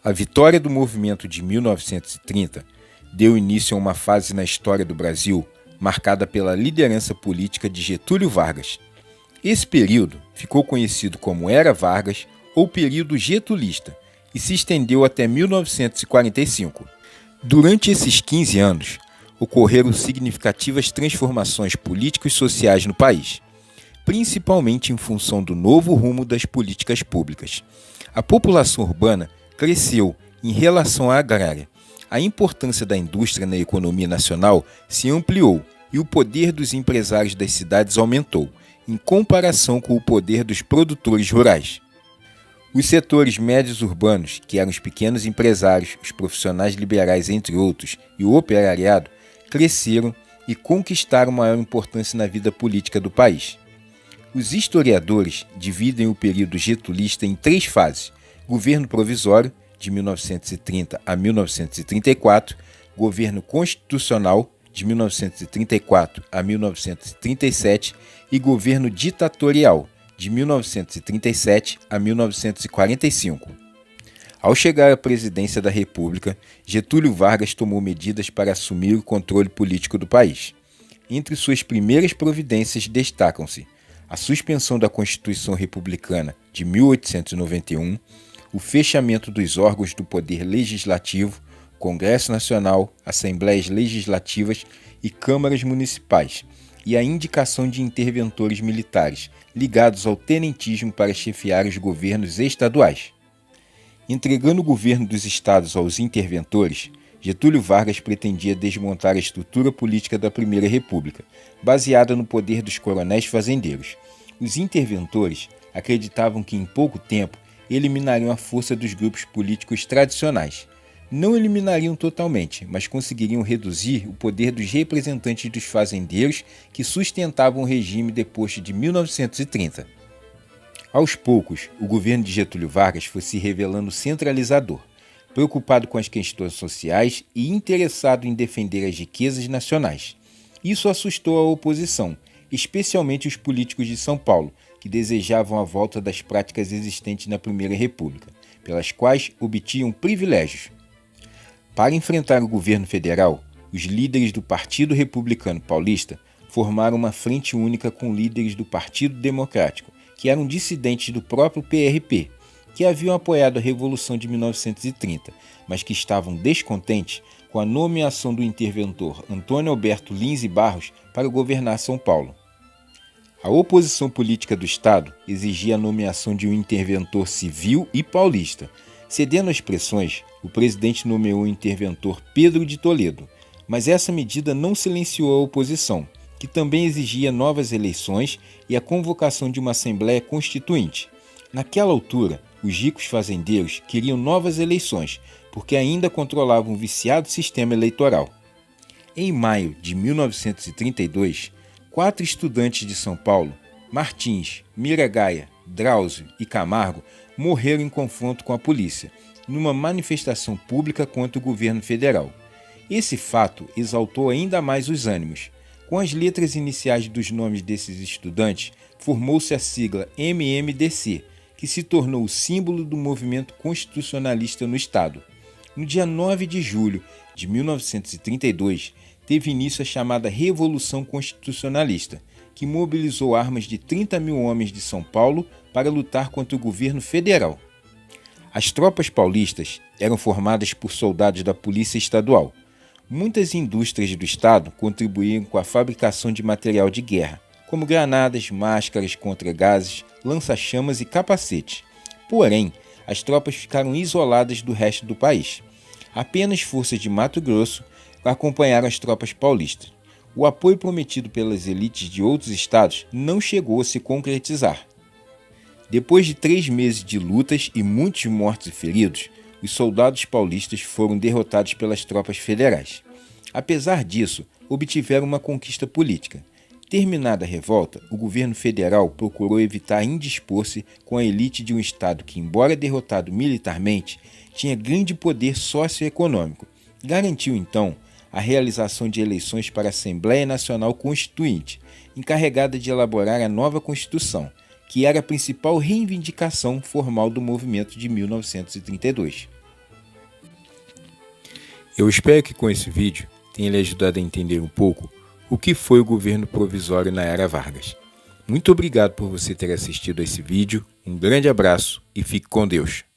A vitória do movimento de 1930 deu início a uma fase na história do Brasil marcada pela liderança política de Getúlio Vargas. Esse período ficou conhecido como Era Vargas ou período getulista e se estendeu até 1945. Durante esses 15 anos, ocorreram significativas transformações políticas e sociais no país, principalmente em função do novo rumo das políticas públicas. A população urbana cresceu em relação à agrária. A importância da indústria na economia nacional se ampliou e o poder dos empresários das cidades aumentou, em comparação com o poder dos produtores rurais. Os setores médios urbanos, que eram os pequenos empresários, os profissionais liberais, entre outros, e o operariado, cresceram e conquistaram maior importância na vida política do país. Os historiadores dividem o período getulista em 3 fases: governo provisório, de 1930 a 1934, governo constitucional, de 1934 a 1937, e governo ditatorial, de 1937 a 1945. Ao chegar à presidência da República, Getúlio Vargas tomou medidas para assumir o controle político do país. Entre suas primeiras providências destacam-se a suspensão da Constituição Republicana de 1891, o fechamento dos órgãos do Poder Legislativo, Congresso Nacional, Assembleias Legislativas e Câmaras Municipais, e a indicação de interventores militares ligados ao tenentismo para chefiar os governos estaduais. Entregando o governo dos estados aos interventores, Getúlio Vargas pretendia desmontar a estrutura política da Primeira República, baseada no poder dos coronéis fazendeiros. Os interventores acreditavam que em pouco tempo eliminariam a força dos grupos políticos tradicionais. Não eliminariam totalmente, mas conseguiriam reduzir o poder dos representantes dos fazendeiros que sustentavam o regime depois de 1930. Aos poucos, o governo de Getúlio Vargas foi se revelando centralizador, preocupado com as questões sociais e interessado em defender as riquezas nacionais. Isso assustou a oposição, especialmente os políticos de São Paulo, que desejavam a volta das práticas existentes na Primeira República, pelas quais obtinham privilégios. Para enfrentar o governo federal, os líderes do Partido Republicano Paulista formaram uma frente única com líderes do Partido Democrático, que eram dissidentes do próprio PRP, que haviam apoiado a Revolução de 1930, mas que estavam descontentes com a nomeação do interventor Antônio Alberto Lins e Barros para governar São Paulo. A oposição política do Estado exigia a nomeação de um interventor civil e paulista. Cedendo às pressões, o presidente nomeou o interventor Pedro de Toledo, mas essa medida não silenciou a oposição, que também exigia novas eleições e a convocação de uma Assembleia Constituinte. Naquela altura, os ricos fazendeiros queriam novas eleições, porque ainda controlavam o viciado sistema eleitoral. Em maio de 1932, 4 estudantes de São Paulo, Martins, Miragaia, Drauzio e Camargo, morreram em confronto com a polícia, numa manifestação pública contra o governo federal. Esse fato exaltou ainda mais os ânimos. Com as letras iniciais dos nomes desses estudantes, formou-se a sigla MMDC, que se tornou o símbolo do movimento constitucionalista no Estado. No dia 9 de julho de 1932, teve início a chamada Revolução Constitucionalista, que mobilizou armas de 30 mil homens de São Paulo para lutar contra o governo federal. As tropas paulistas eram formadas por soldados da Polícia Estadual. Muitas indústrias do Estado contribuíam com a fabricação de material de guerra, como granadas, máscaras contra gases, lança-chamas e capacetes. Porém, as tropas ficaram isoladas do resto do país. Apenas forças de Mato Grosso acompanharam as tropas paulistas. O apoio prometido pelas elites de outros estados não chegou a se concretizar. Depois de 3 meses de lutas e muitos mortos e feridos, os soldados paulistas foram derrotados pelas tropas federais. Apesar disso, obtiveram uma conquista política. Terminada a revolta, o governo federal procurou evitar indispor-se com a elite de um estado que, embora derrotado militarmente, tinha grande poder socioeconômico. Garantiu, então, a realização de eleições para a Assembleia Nacional Constituinte, encarregada de elaborar a nova Constituição, que era a principal reivindicação formal do movimento de 1932. Eu espero que com esse vídeo tenha lhe ajudado a entender um pouco o que foi o governo provisório na era Vargas. Muito obrigado por você ter assistido a esse vídeo, um grande abraço e fique com Deus.